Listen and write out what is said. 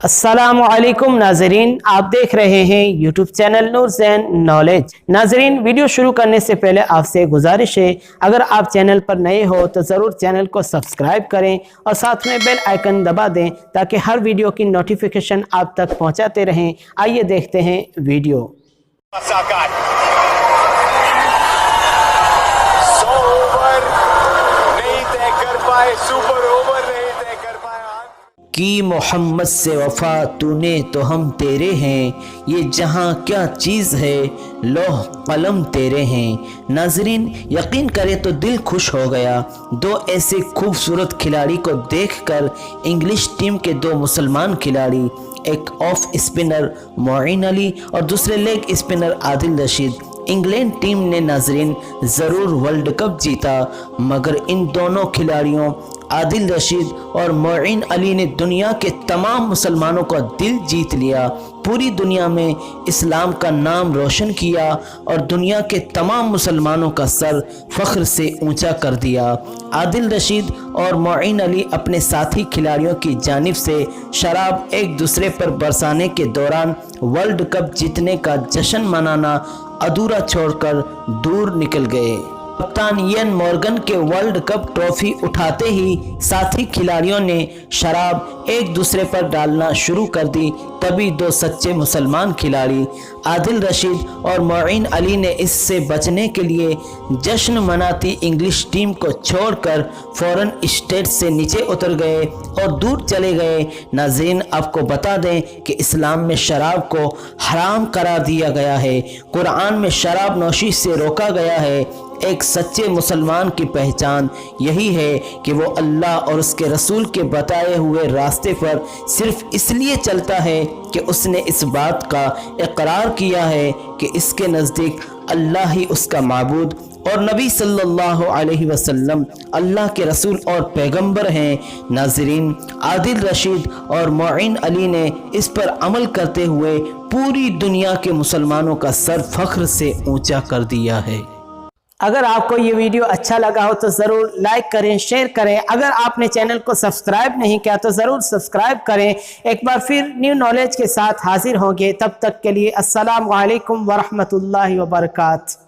अस्सलाम वालेकुम नाजरीन, आप देख रहे हैं यूट्यूब चैनल नूर ज़ैन नॉलेज। नाजरीन, वीडियो शुरू करने से पहले आपसे गुजारिश है, अगर आप चैनल पर नए हो तो ज़रूर चैनल को सब्सक्राइब करें और साथ में बेल आइकन दबा दें ताकि हर वीडियो की नोटिफिकेशन आप तक पहुंचाते रहें। आइए देखते हैं वीडियो। की मोहम्मद से वफा तूने तो हम तेरे हैं, ये जहां क्या चीज़ है लौह कलम तेरे हैं। नाजरीन, यकीन करें तो दिल खुश हो गया दो ऐसे खूबसूरत खिलाड़ी को देखकर। इंग्लिश टीम के दो मुसलमान खिलाड़ी, एक ऑफ स्पिनर मोइन अली और दूसरे leg spinner Adil Rashid. England team ने नाजरीन ज़रूर वर्ल्ड कप जीता, मगर इन दोनों खिलाड़ियों आदिल रशीद और मोइन अली ने दुनिया के तमाम मुसलमानों का दिल जीत लिया। पूरी दुनिया में इस्लाम का नाम रोशन किया और दुनिया के तमाम मुसलमानों का सर फ़ख्र से ऊंचा कर दिया। आदिल रशीद और मोइन अली अपने साथी खिलाड़ियों की जानिब से शराब एक दूसरे पर बरसाने के दौरान वर्ल्ड कप जीतने का जश्न मनाना अधूरा छोड़कर दूर निकल गए। कप्तान इयन मॉर्गन के वर्ल्ड कप ट्रॉफी उठाते ही साथी खिलाड़ियों ने शराब एक दूसरे पर डालना शुरू कर दी। तभी दो सच्चे मुसलमान खिलाड़ी आदिल रशीद और मोइन अली ने इससे बचने के लिए जश्न मनाती इंग्लिश टीम को छोड़कर फौरन स्टेज से नीचे उतर गए और दूर चले गए। नाज़रीन, आपको बता दें कि इस्लाम में शराब को हराम करार दिया गया है। कुरान में शराब नोशी से रोका गया है। एक सच्चे मुसलमान की पहचान यही है कि वो अल्लाह और उसके रसूल के बताए हुए रास्ते पर सिर्फ इसलिए चलता है कि उसने इस बात का इकरार किया है कि इसके नज़दीक अल्लाह ही उसका माबूद और नबी सल्लल्लाहु अलैहि वसल्लम अल्लाह के रसूल और पैगंबर हैं। नाज़रीन, आदिल रशीद और मोइन अली ने इस पर अमल करते हुए पूरी दुनिया के मुसलमानों का सर फख्र से ऊंचा कर दिया है। अगर आपको ये वीडियो अच्छा लगा हो तो ज़रूर लाइक करें, शेयर करें। अगर आपने चैनल को सब्सक्राइब नहीं किया तो ज़रूर सब्सक्राइब करें। एक बार फिर न्यू नॉलेज के साथ हाजिर होंगे, तब तक के लिए अस्सलाम वालेकुम वरहमतुल्लाहि वबरकातुहू।